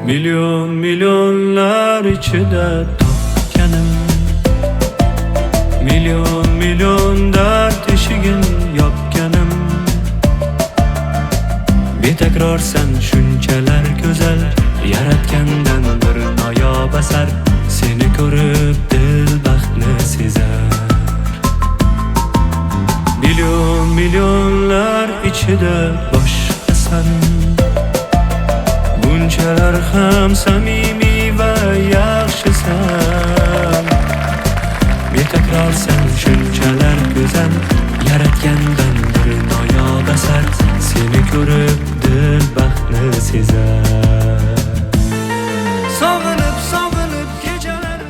Milyon milyonlar ichida topganim, milyon milyon dard eshigin yopganim. Betakrorsan shunchalar go'zal, yaratgandan bir noyob asar. Seni ko'rib dil baxtni sezar. Milyon milyonlar ichida boshqasan, bunchalar ham samimiy va yaxshisan. Betakrorsan shunchalar go'zal, yaratgandan bir noyob asar. Seni ko'rib dil baxtni sezar. Sog'inib sog'inib kechalar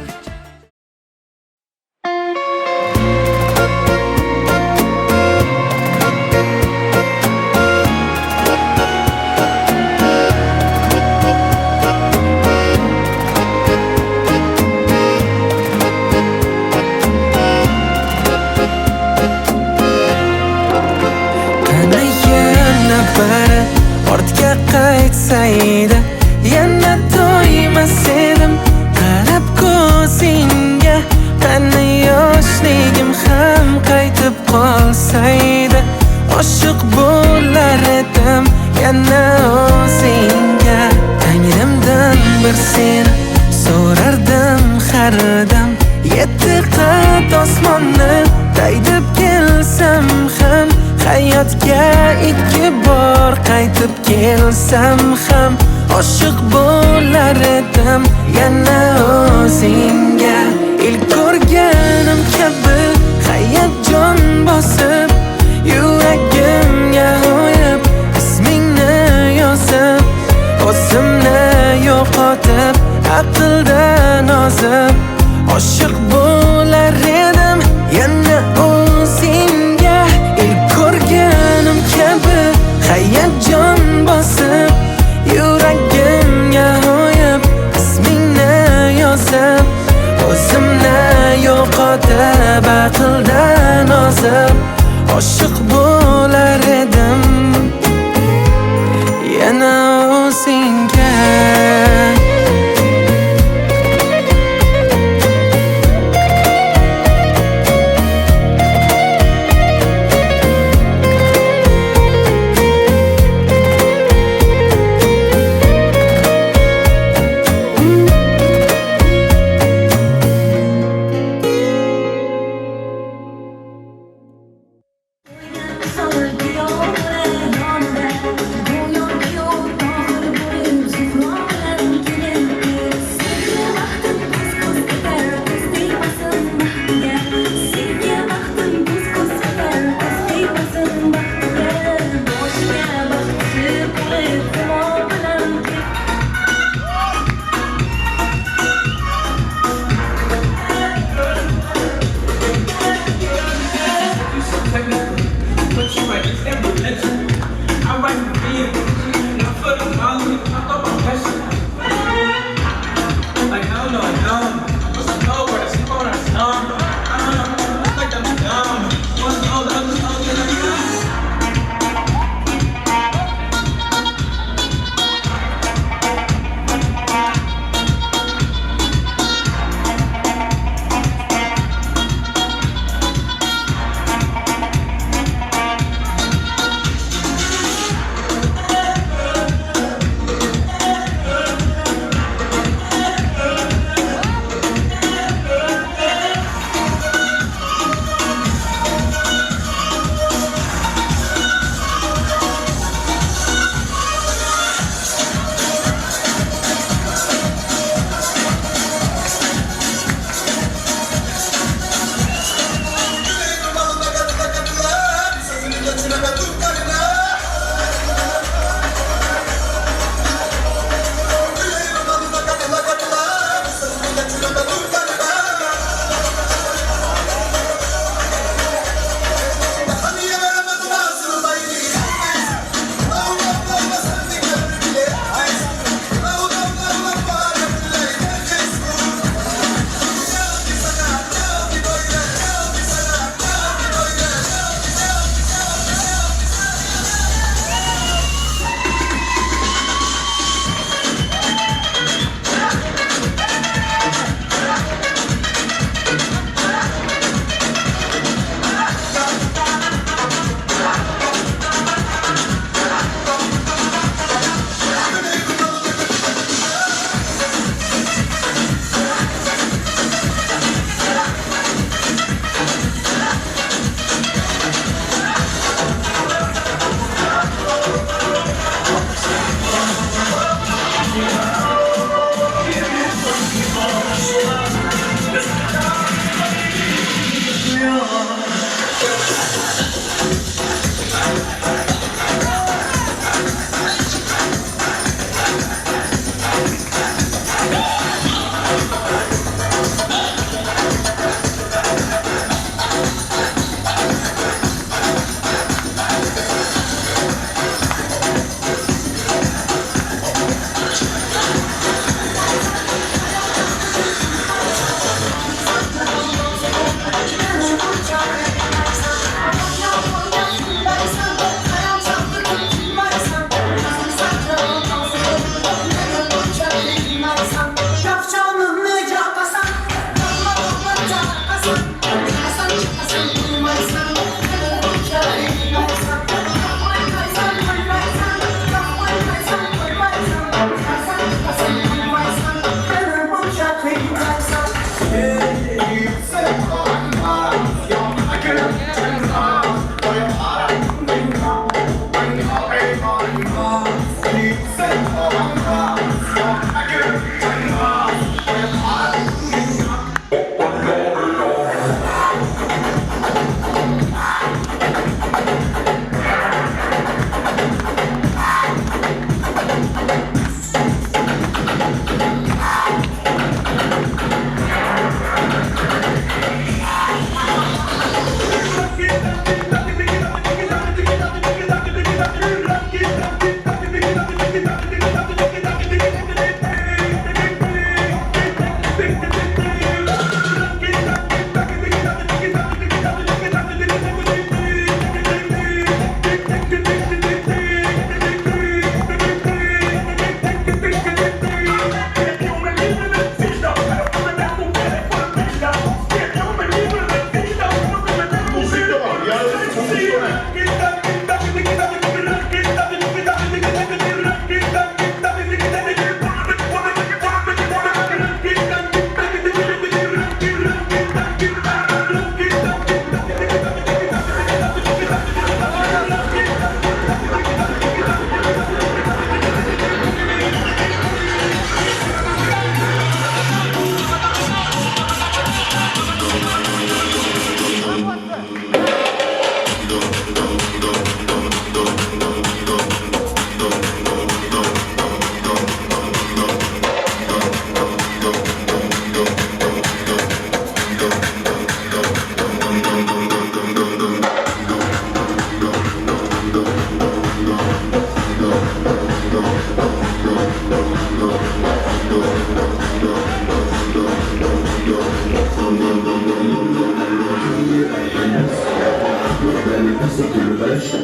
ortga qaytsaydi, yana to'ymas edim. Qarab ko'zingga, qani yoshligim ham qaytib qolsaydi. Oshiq bo'lar edim yana o'zingga. Tangrimdan bir seni so'rardim har dam. Yetti qat osmonni taydib kelsam ham, hayotga ikki bor qaytib kelsam ham, oshiq bo'lar edim yana o'zingga. Ilk ko'rganim kabi hayajon bosib, yuragimga o'yib ismingni yozib, o'zimni yo'qotib aqldan ozib, oshiq bo'lar edim yana o'zingga. Ilk ko'rganim kabi hayajon bosib, yuragimga o'yib ismingni yozib, o'zimni yo'qotib aqldan ozib, oshiq bo'lar edim yana o'zingga.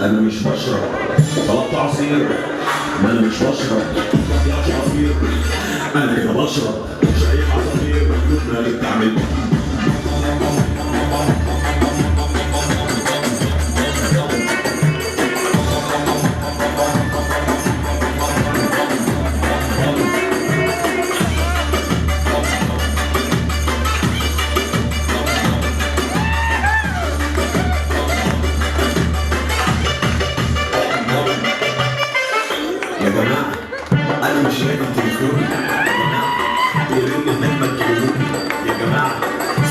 انا مش بشرب. طلبت عصير، ما انا مش بشرب. يا عصير، انا كده بشرب. شايف عصافير دماغي بتعمل. يا جماعة أنا مش راجل تليفوني. يا جماعة بيرن هناك ما تكلموني. يا جماعة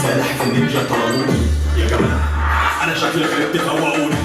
سلاحف النينجا طردوني. يا جماعة أنا شكلي خربت فوقوني.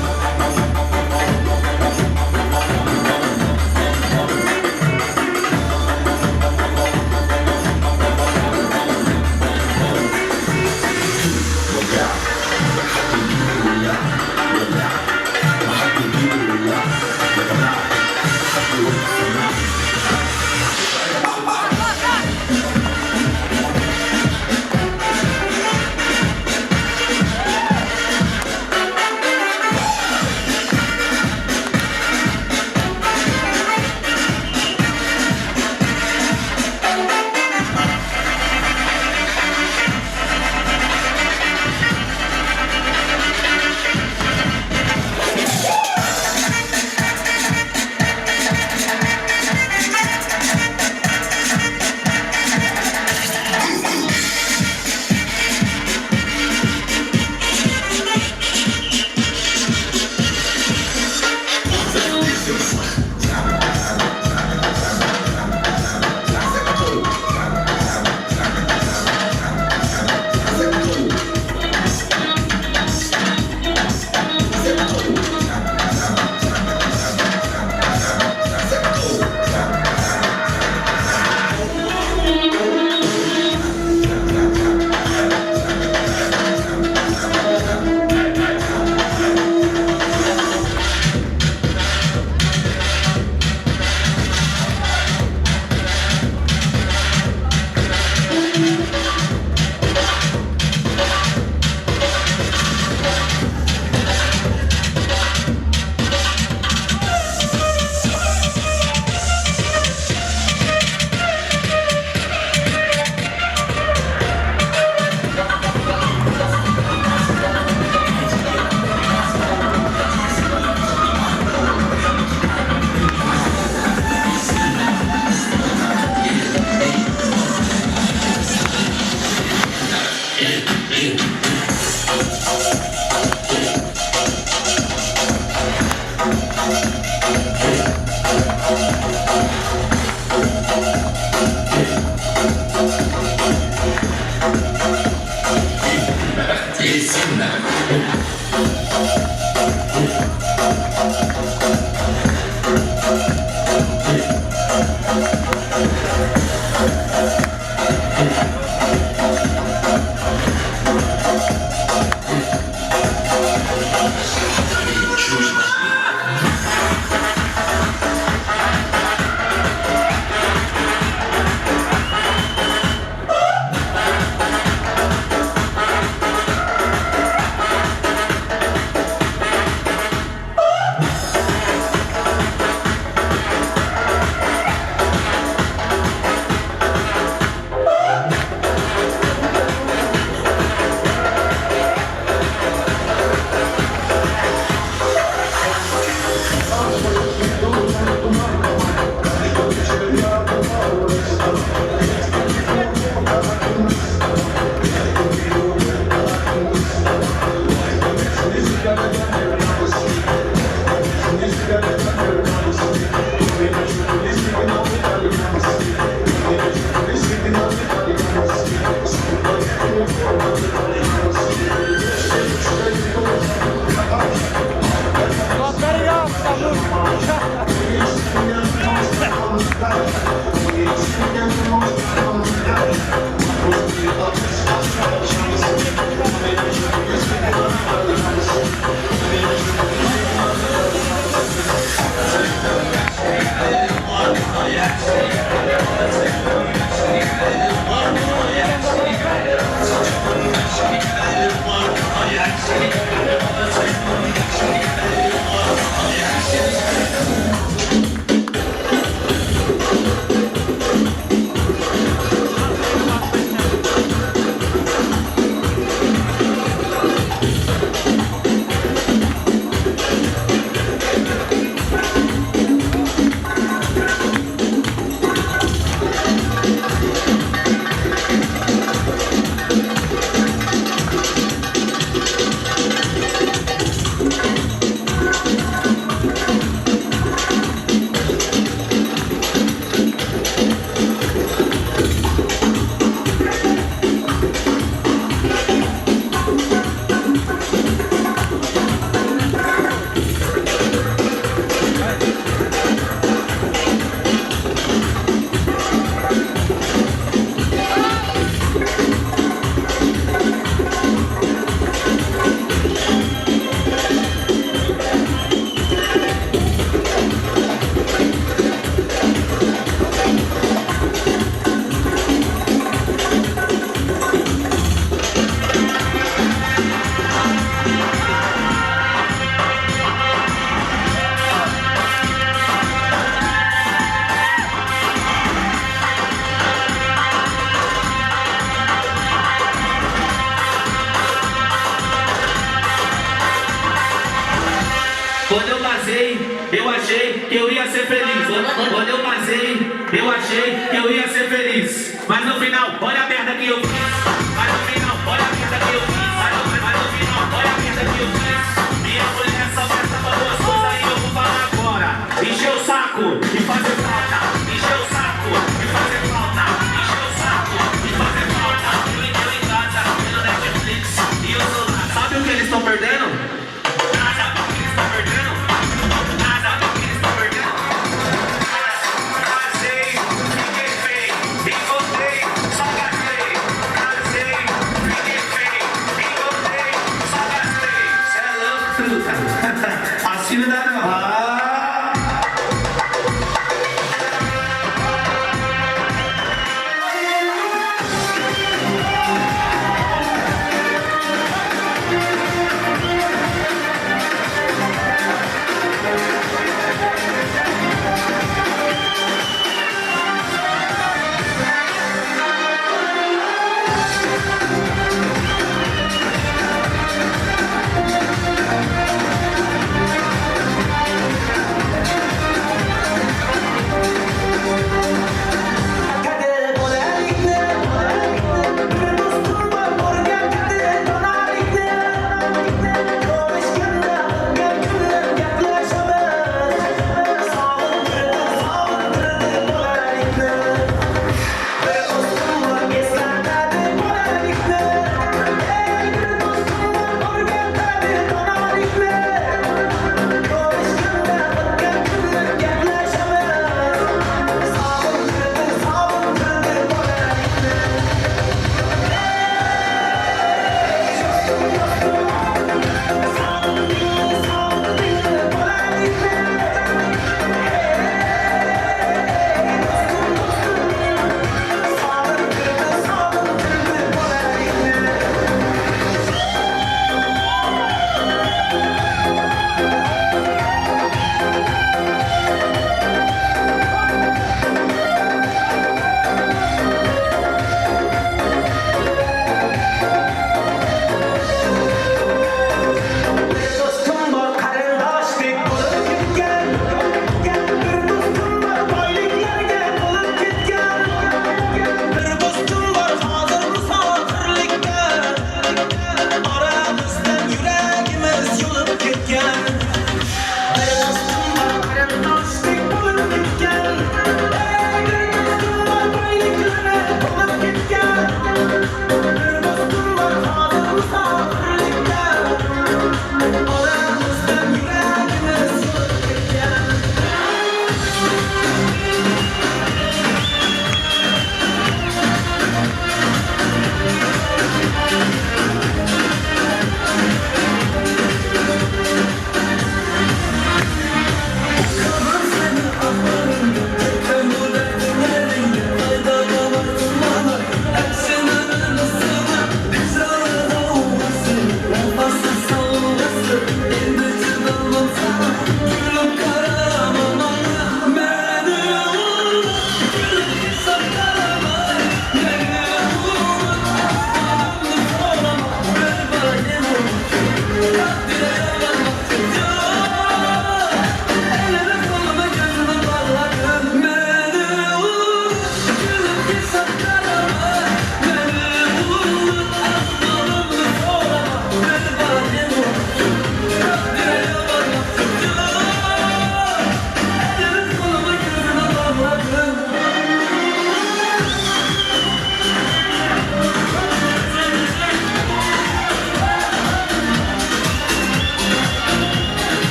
achei que eu ia ser feliz. Mas no final, olha a merda que eu fiz. Mas no final, olha a merda que eu fiz. Mas no final, olha a merda que eu fiz. Minha mulher só presta pra duas coisas e eu vou falar agora. Encher o saco e fazer falta. Encher o saco e fazer falta. Encher o saco e fazer falta. Eu em casa, vendo Netflix e o celular. Sabe o que eles estão perdendo? Nada. O que eles estão perdendo? Nada. O que eles estão perdendo? Casei, fiquei feio, engordei, só gastei.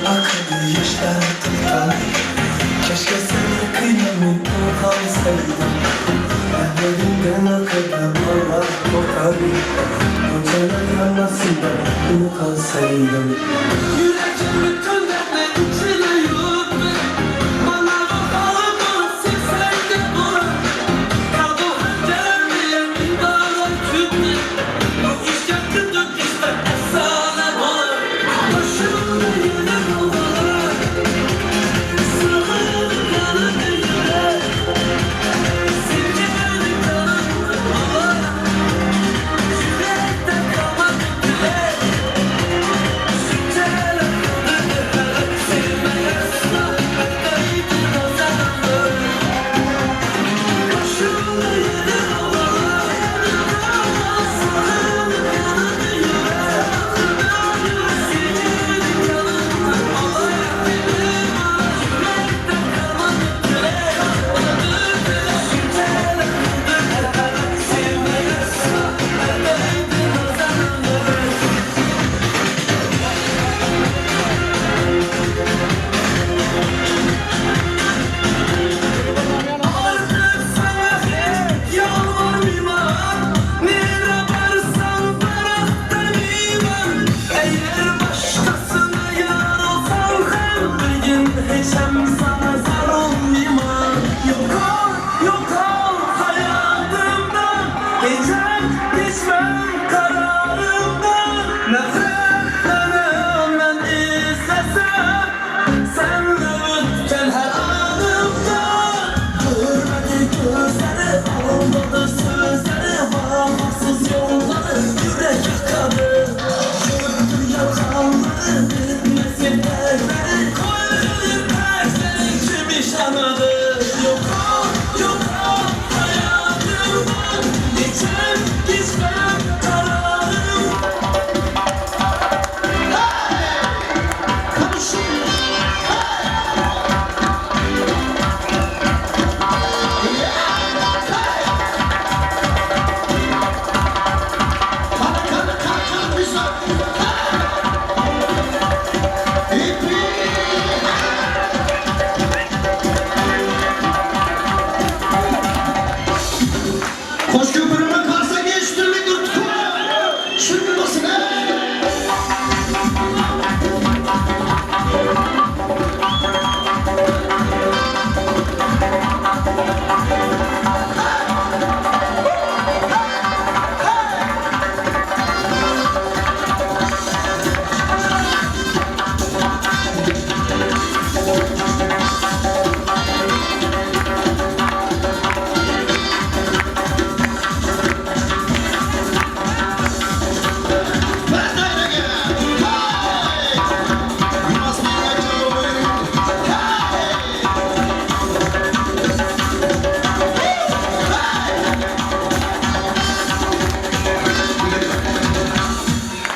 akıllı yaşlar tutar. Keşke seni kıyamıp kalsaydım. Elimden akıdan Allah kokar. Kocaman yanmasında bunu kalsaydım. Yüreğim bütün dertler içine yuttu. Bana bakalım seksende bul. Kaldı gelmeyen bir dağlar kütlü. Bu iş yakındık işte efsane olur. Başımda yine olur. Sırrını kanı yürek. Silkelerini kanı olur. Yürekten kalmak dilek. Şu telefonları sevmeye ıslah. Bekleydin o zamanlar. Başımda yine olur. Sırrını kanı yürek. Silkelerini kanı olur. Yürekten kalmak dilek. Şu telefonları sevmeye ıslah. Bekleydin o zamanlar. Artık sana hiç yalvarmam. Nere varsan taraftan iman. Eğer başkasına yar olsam hem bir gün hiç hem sana zar olmayam. Yok ol hayatımdan. Geçen geçmem kararımdan. Nefretlerine rağmen izlesem senle ötken her anımda. Görmedi gözleri, almadı sözleri, vafasız yolları yürek yakadı. Gördü yakanları, bilmesin dertleri, koydu tersleri kim iş anladı. Yok ol hayatımdan, geçen geçmem kararım. Koş köprünün karşısına geç türlü dürtü. Şimdi basın he.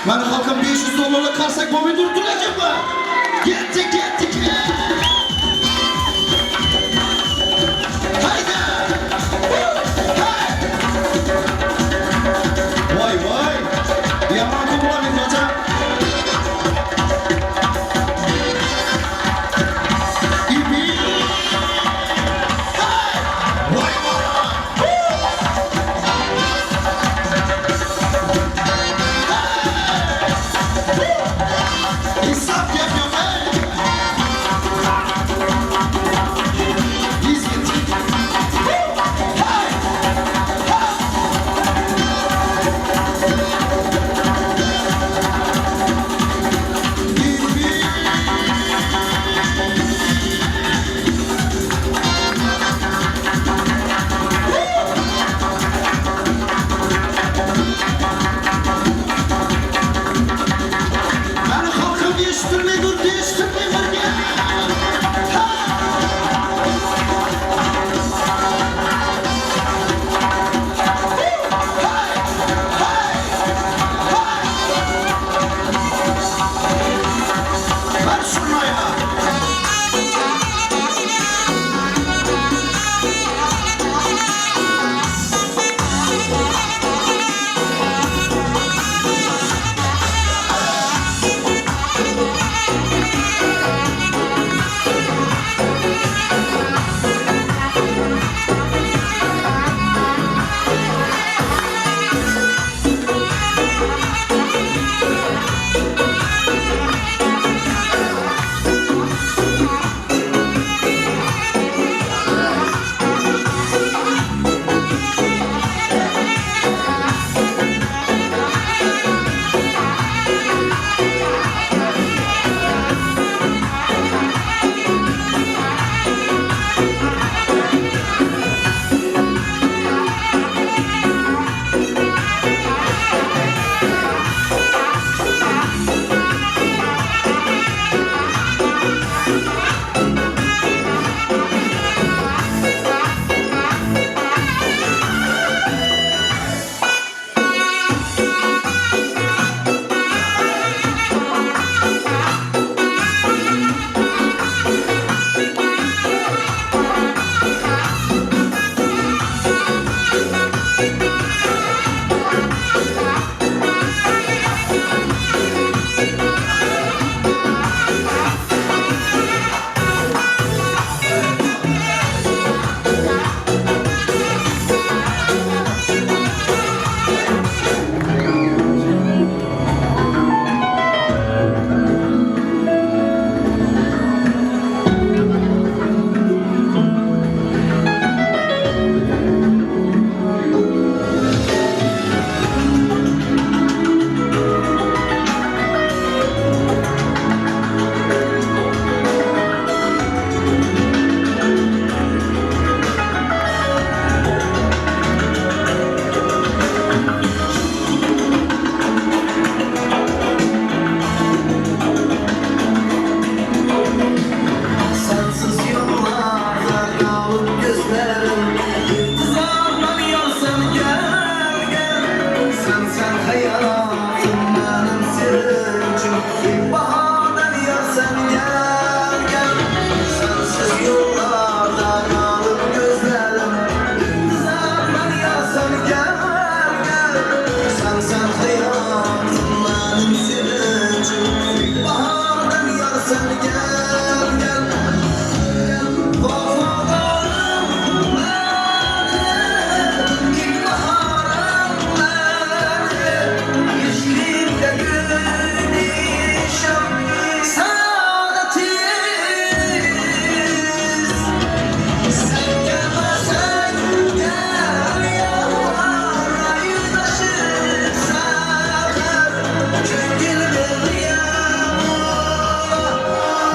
Ben halkın 500 dolarla karsak bombayı durduracağım mı? Gittik. Haydi. Vay. Bir yaman kumulamayın hocam. İpi. Vay. İnsaf yapıyorum.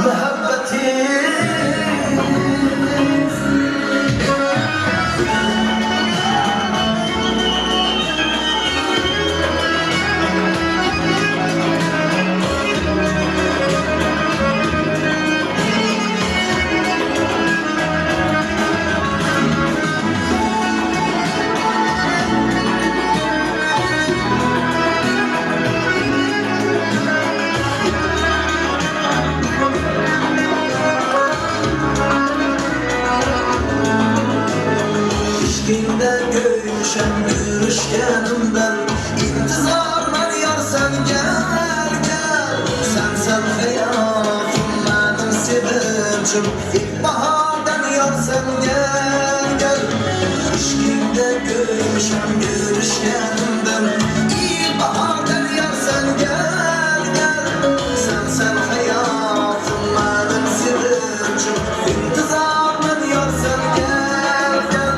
muhabbeti İşkinde görüşen görüşkenimden İntizarlar yar sen gel gel Sen hayatım benim sevincim İlkbahardan yar sen gel gel İşkinde görüşen görüşkenimden İlkbahardan yar sen gel gel Sen hayatım benim sevincim İntizarlar yar sen gel gel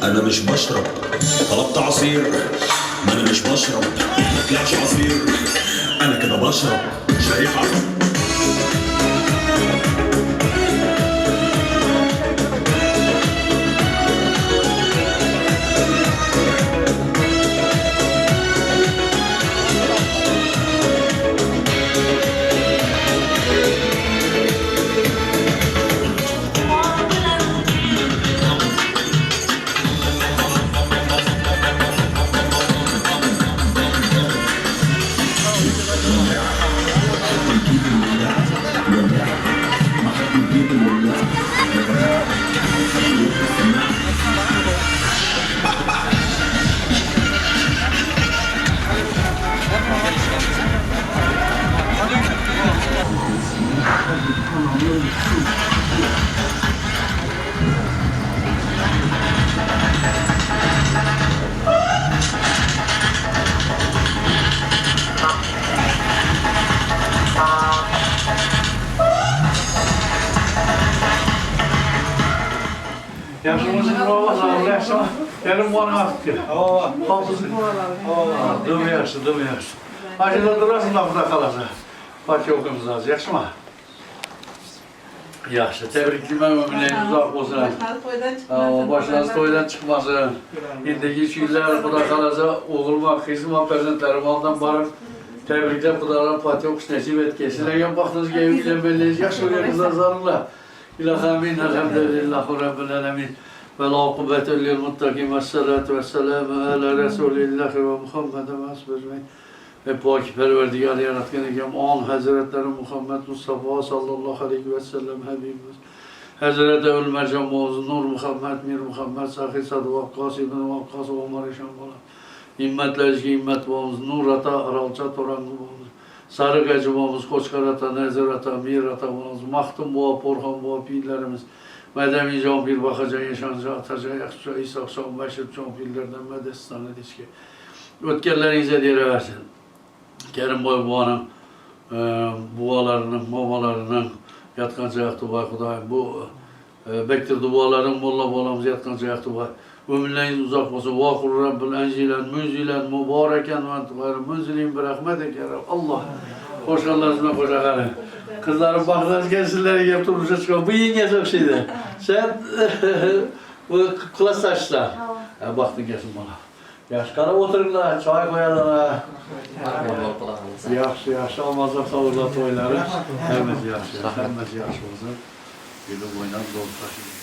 انا مش بشرب طلبت عصير ما انا مش بشرب ما طلعش عصير انا كده بشرب شايف عصير Yaşımızın provası yaşama. Benim bana attı. Hafızı. Dövüyorsun. Acıda durasın lafına kalasa. Fatih okumuz az. Yaşama. Yaxşı. Tebriklemem ömürleriniz uzak olsun. Başınız toydan çıkmasın. İndiki şeyler kuda kalasa oğulma, kızıma, prezentlerim ondan barın. Tebrikler kudalar Fatih okuş nesip et. Kesinlikle baktınız ki evlenmeliyiz. Yaxşı oluyorsunuz zararla. İlahamin elhamdülillahi rabbil alemin. Ve la kuvvete lil muttakin ve salatu ve selamu ala Resulillahi ve Muhammed ve asbecmeyin. Ve paki perverdigar yaratkan ekem an Hazretleri Muhammed Mustafa sallallahu aleyhi ve sellem Habibimiz. Hazreti Eul Mercan Muazzın Nur Muhammed Mir Muhammed Sahih Sadı Vakkas İbn Vakkas Omar İşan Bala. İmmetlerci immet babamız Nur Ata Aralca Torangı babamız. Sarı Gacı babamız Koçkar Ata Nezir Ata Mir Ata babamız. Mahtum Boğa Porhan Boğa pirlerimiz. Medemi Can Pir Bakaca Yaşanca Ataca Yakça İsa Şam Beşir Can Pirlerden Medestan Edişki. Ötkenlerinize diyere versin. Kerim Boy Boğa'nın buğalarının, mamalarının yatkanca yaktı bay Kudayım. Bu Bektir duaların molla boğalamız yatkanca yaktı bay. Ömürleriniz uzak olsun. Vakur Rabbül Enzilen, Müzilen, Mübareken ve Entübayr, Müzilin bir rahmetek ya Rabbi. Allah. Hoş geldiniz koca karı. Kızların baklarınız gelsinler yiyip durmuşa çıkıyor. Bu yenge çok şeydi. Sen bu klas saçlar. Baktın gelsin bana. Yaş kara oturun da çay koyalım ha. Yaş olmazsa savurla toyları. Hemez yaş olsun. Gülü boyundan dolu taşıyın.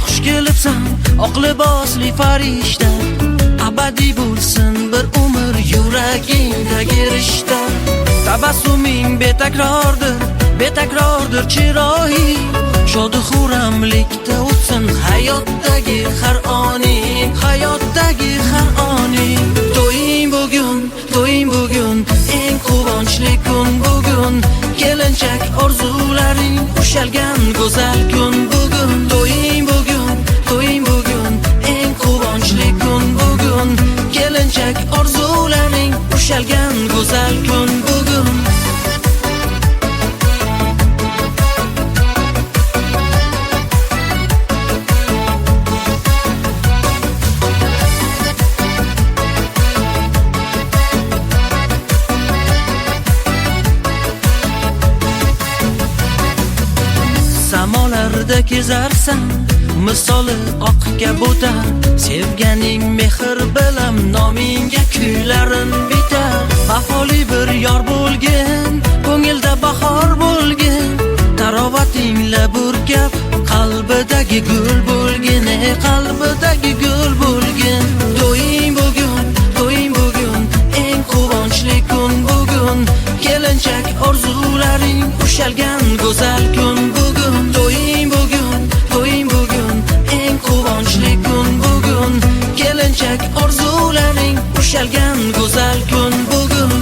Xush kelibsan, oq libosli farishta. Abadiy bo'lsin bir umr yuragingdagi rishta. Tabassuming betakrordir chiroying. Shodi xuramlikda o'tsin hayotdagi har oning. To'ying bugun, eng quvonchli kun bugun. Kelinchak orzularing ushalgan go'zal kun bugun. To'ying bugun, eng quvonchli kun bugun. Kelinchak orzularing ushalgan go'zal kun bugun. qalbida kezarsan, misoli oqga bo'tar. Sevganing mehr bilan nomingga kuylarin bitar. Vafoli bir yor bo'lgin, ko'ngilda bahor bo'lgin. Tarovatingla burkab, qalbidagi gul bo'lgin, qalbidagi gul bo'lgin. To'ying bugun, eng quvonchli kun bugun. Kelinchak orzularing ushalgan go'zal kun bugun. To'ying bugun, eng quvonchli kun bugun. Kelinchak orzularing ushalgan go'zal kun bugun.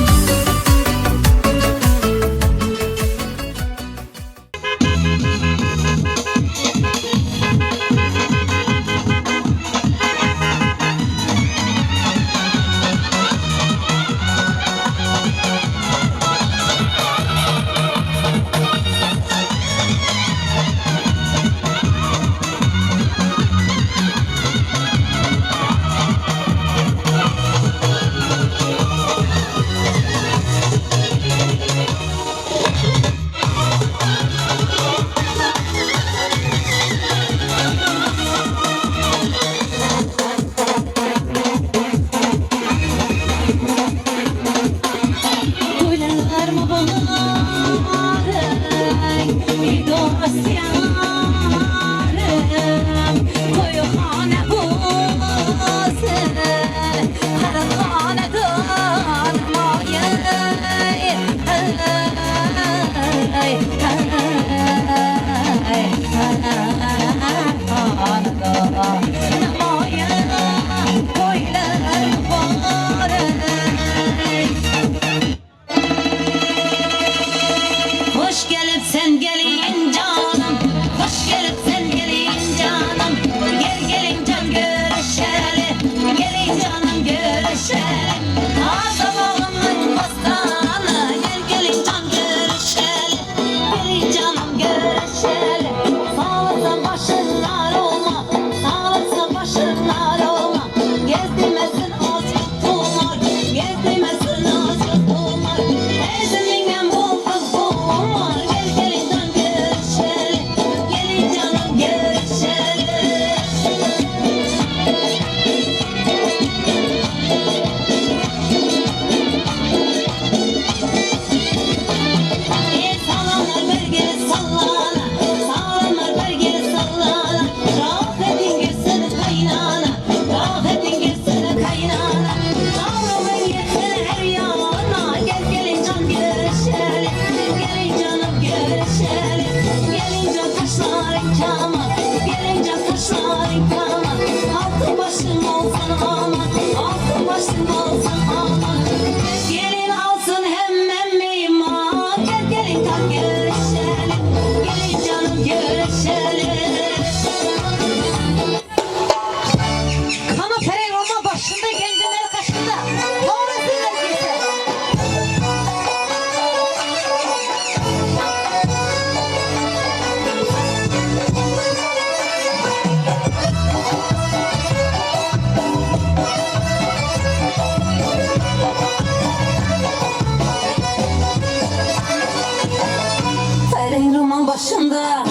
başında,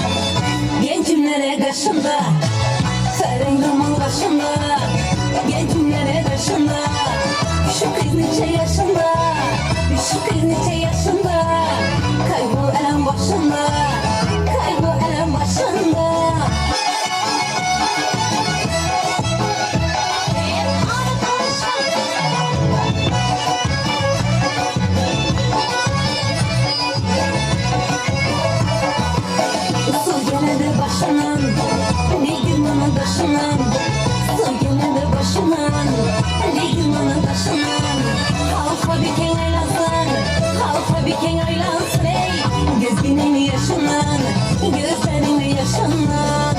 gencimlere karşında. Serin duman başında, gencimlere karşında. Şu kız nice yaşında, şu kız nice yaşında. Kaybı elem başında, kaybı elem başında. Başından, bir gün bana başından, sevgilinin başından, bir gün bana başından. Halka bir kere aylansın, halka bir kere aylansın ey. Gözünün yaşından, gözlerinin yaşından.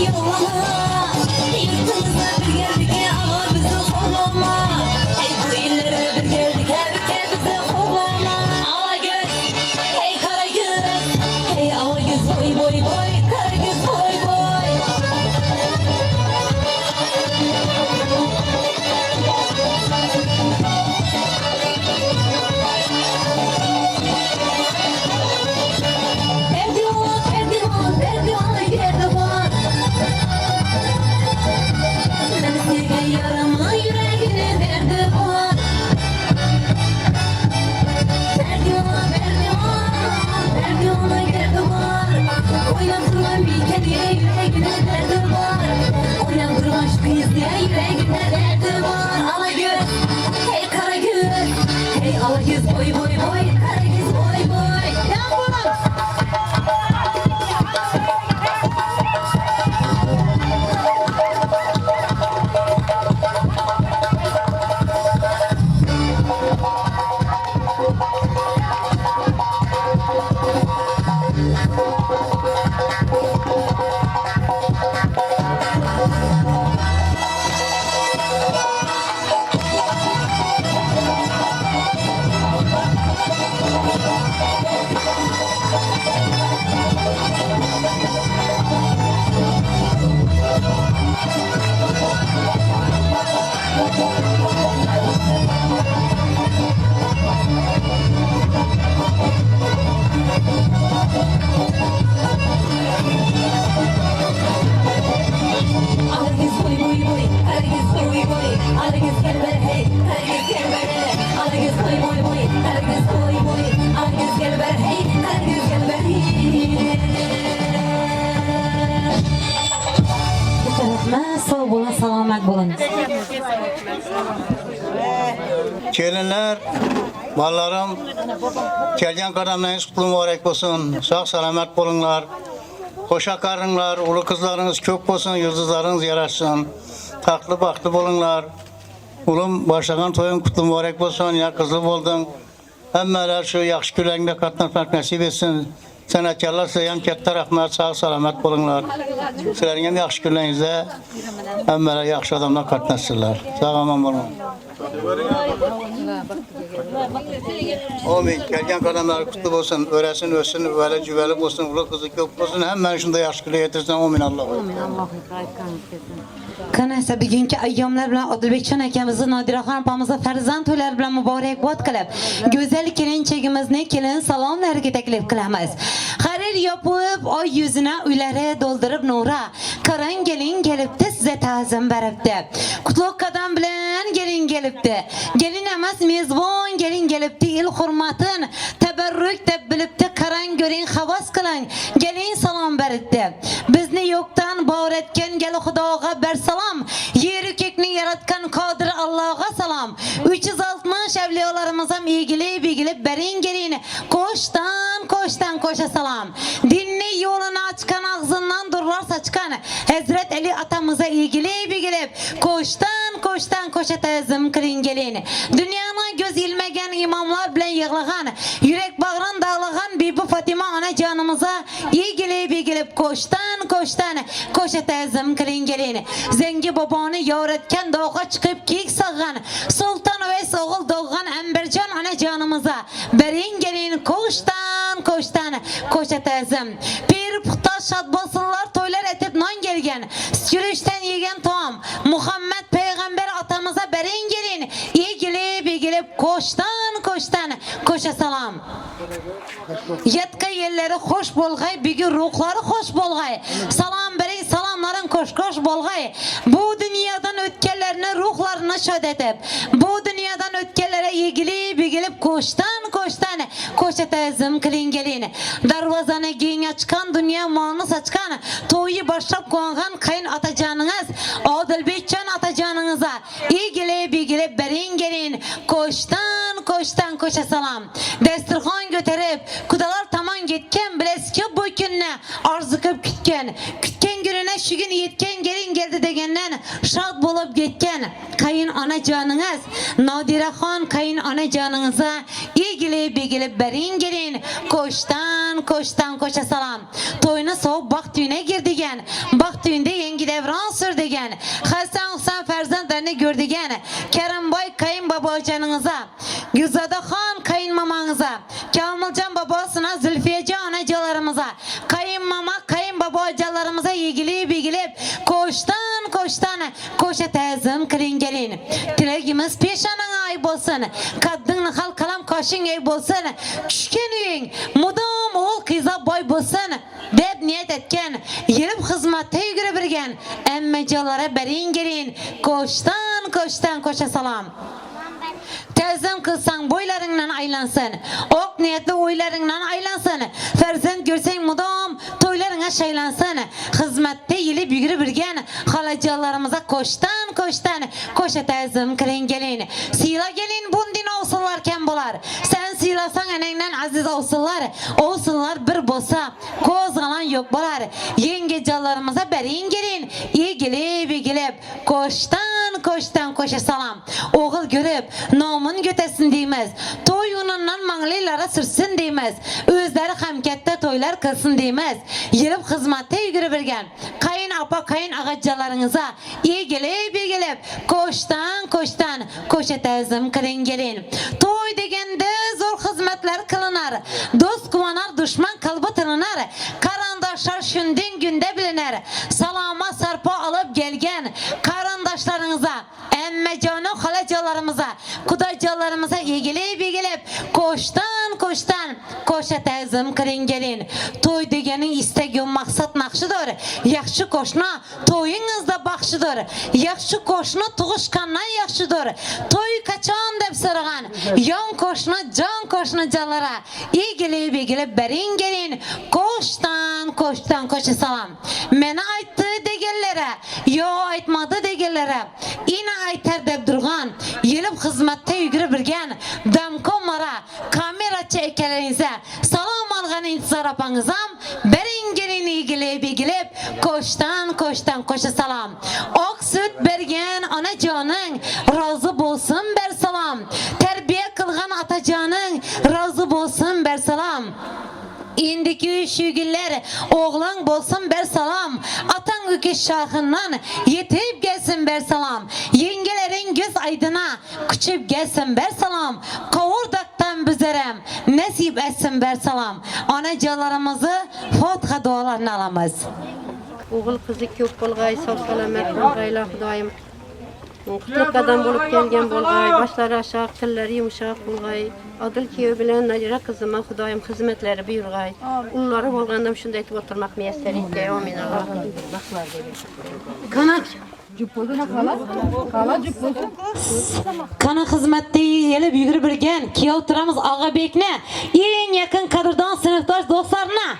Yoluna, yurtumuzda bir yer bir kere ama bizi aşk izle yüreğimde derdi var Alagöz, hey Karagöz Hey Alagöz boy boy boy Karagöz boy boy Yağmur Alagöz boy boy boy Karagöz boy boy Alagöz gel ver hey Karagöz gel ver Alagöz boy boy boy Karagöz boy boy Alagöz gel ver hey Karagöz gel ver Sağ olun, selamet olun. Gelinler, ballarım, gelgen kadamlarınız kutlu mübarek olsun. Sağ selamet olunlar. Koşa karınlar, ulu kızlarınız kök olsun, yıldızlarınız yaraşsın. Tatlı baktı olunlar. Ulum başlayan toyun kutlu mübarek olsun, ya kızı oldun. Hemmeler şu yakşı gülenle katlanmak nasip etsin. Sanatkarlar size hem katta rahmet, sağ selamet olunlar. Sizlerin hem yakşı günlerinizde hemmeler yakşı adamlar katlansınlar. Sağ aman olun. Amin. Gelgen kadınlar kutlu olsun, öğrensin, ölsün, böyle cüvelik olsun, ulu kızı kök olsun. Hemen şunda yaşlı getirsin. Amin Allah'a. Kanaysa bugünkü ayyamlar bilan Odilbekcan akamizni Nodira Xon opamizning farzand to'ylari bilan muborakbod qilib, go'zal kelinchagimizni kelin salomlariga taklif qilamiz. Xarir yopib, oy yuzini uylari doldurib nura, qarang gelin kelibdi, size ta'zim beribdi. Qutlug' qadam bilan gelin kelibdi. Gelin emas mezbon gelin kelibdi, il hurmatin tabarruk deb bilibdi. Qarang ko'ring, havas qiling. Gelin salom beribdi. Bizni yo'qdan bor etgan gel Xudoga ber salam. Yer kökni yaratgan Qodir Allohga salam. 360 avliyolarimiz ham egilib bering gelin. Koştan koşa salam. Dinni yolunu açkan ağzından durlar saçkan. Hazret Ali atamıza egilib koştan koşa ta'zim qiling gelin. Dünyani göz ilmegen imamlar bilan yig'lagan, yürek bağran dağlagan Bibi Fatima ana canımıza egilib koştan koşa ta'zim qiling gelin. Zengi babani yoratgan dağga çıkıp kiyik sağgan, Sultan Uvays o'g'il doğgan Amberjon ana canımıza bering gelin koştan koşa ta'zim. Pir puxta şad bo'lsinlar, to'ylar etib non kelgan, sürüşten yegen taom Muhammed peygamber atamıza bering gelin. Egilib koştan koşa salam. Yetka yerleri hoş bolgay, bugün ruhları hoş bolgay. Salam bering, salamların koş bolgay. Bu dünyadan ötkenlerine ruhlarını şad edip, bu dünyadan ötkenlere egilib koştan koşa ta'zim qiling gelin. Darvozani keng açkan, dünya malını saçkan, to'yi boshlab qo'ygan qayn atacanınız Odilbekjon atacanınıza egilib bering gelin. Koştan koşa salam. Dasturxon ko'tarib, kudalar tamam ketken, bilesizki bu kunni arziqib kutgan gününe şu gün yetken gelin geldi degenden şad bolup ketken kayın ana canınız Nodira Xon kayın ana canınıza egilib bering gelin. Koştan koşa salam. Toyuna soğuk bak düğüne girdigen, bak düğünde yengi devran sürdügen, Hasan Husan farzandlarını gördügen, Keremboy kayın babacanınıza, Güzade Xon kayın mamanıza, Kamilcan babasına, Zülfiyecan anacalarımıza, kayın mama kayın babacalarımıza egilib koştan koşa ta'zim qiling gelin. Tilagimiz peshanang ay bo'lsin, qaddingni hal qalam qoshing ay bo'lsin, tushgan uying mudom o'g'il qiza boy bo'lsin deb niyat etgan, yelib xizmatda yugurib birgan ammajonlara bering gelin. Koştan koşa salam. Ta'zim qilsang boylaringdan aylansın, ok niyatli o'ylaringdan aylansın. Farzand ko'rsang mudom to'ylaring yana şaylansın. Hizmette yili büyürü birgen halacalarımıza koştan koşa tezim kılın gelin. Sila gelin bundin olsunlarken bular. Sen silasan enenden aziz olsunlar bir bosa. Kozgalan yok bular. Yengecalarımıza berin gelin. İyi gelip koştan koşa salam. Oğul görüp namun götesin demez. Toy unundan mağlilara sürsün demez. Özleri hamkette toylar kılsın demez. Yelip hizmette yürü birgen. Kayın apa kayın ağacalarınıza iyi gelip koştan koşa tezim kılın gelin. Toy degende zor hizmetler kılınar. Dost kuvanar düşman kalbi tırınar. Karandaşlar şündün günde bilinir. Salama sarpa alıp gelgen karandaşlarınıza emmecana halacalarımıza kudacalarımıza iyi gelip koşa tezim kılın gelin. Toy degenin istegi maksat nakşıdır. Yaxşı koşna toyunuzda bakşıdır. Yaxşı koşna tuğuşkandan yaxşıdır. Toy kaçan dep sırıgan yan koşna can koşnacalara iyi gelip berin gelin koştan koşa salam. Mene ayttığı degellere yo aytmadı degellere yine aytar dep durgan yelip hizmette yürü birgen damkomara kamera çekelerinize salam algan intizar apanızam berin gelin iyi gelip koştan koşa salam. Ok süt bergen ana canın razı bolsun ber salam. Terbiye kılgan atacanın razı bolsun ber salam. İndiki şu günler oğlan bolsun ber salam. Atan ökeş şahından yetip gelsin ber salam. Yengelerin göz aydına küçüp gelsin ber salam. Kavurdaktan büzerem nasip etsin ber salam. Anacalarımızı Fatiha dualarını alamaz. Oğul kızı köp bolgay, sağ salamet bolgaylar Xudoyim. Qutluk adam bolup gelgen bolgay, başları aşağı, tilleri yumuşak bolgay. Adıl kiyo bilen Najira kızıma Xudoyim hizmetleri buyurgay. Ulları bolgandam şunda etip oturmak müyesser etgay. Amin Allah'ım. Kana hizmette yeli büyür birgen kiyav turamız ağa bekne en yakın kadırdan sınıftaş dostlarına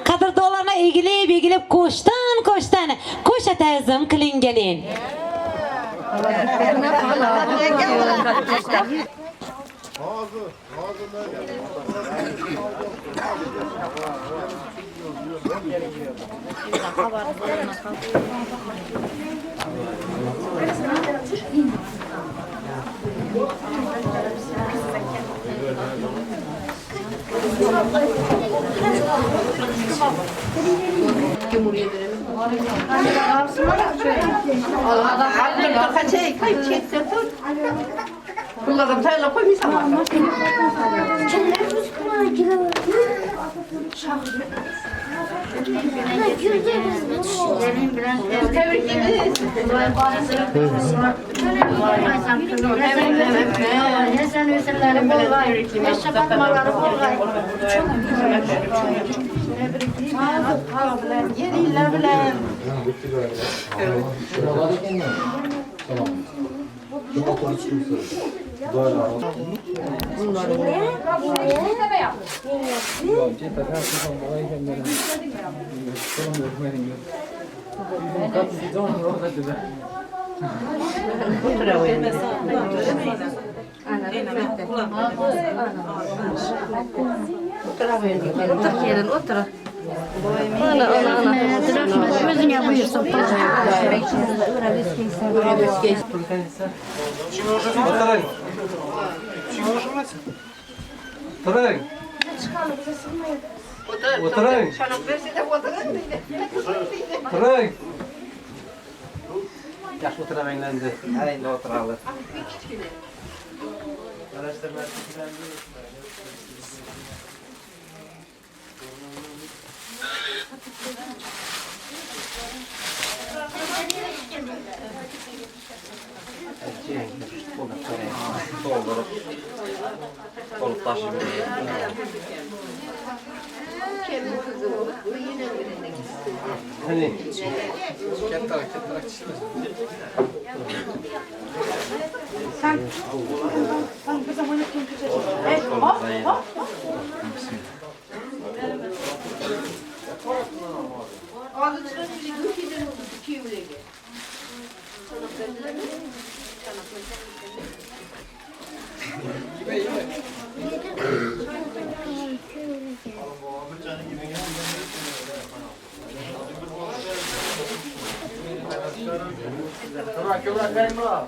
kadırdolarına ilgilip koştan koşa tezim kılın gelin. Kullarım sayla koymuş ama. Otur. Özüne buyursun. Yaş oturamayınlandı. Haydi oturalım. Olup taşı bir. Hani? Kettalak sen kızım onu kim küçük? Köpek kayma.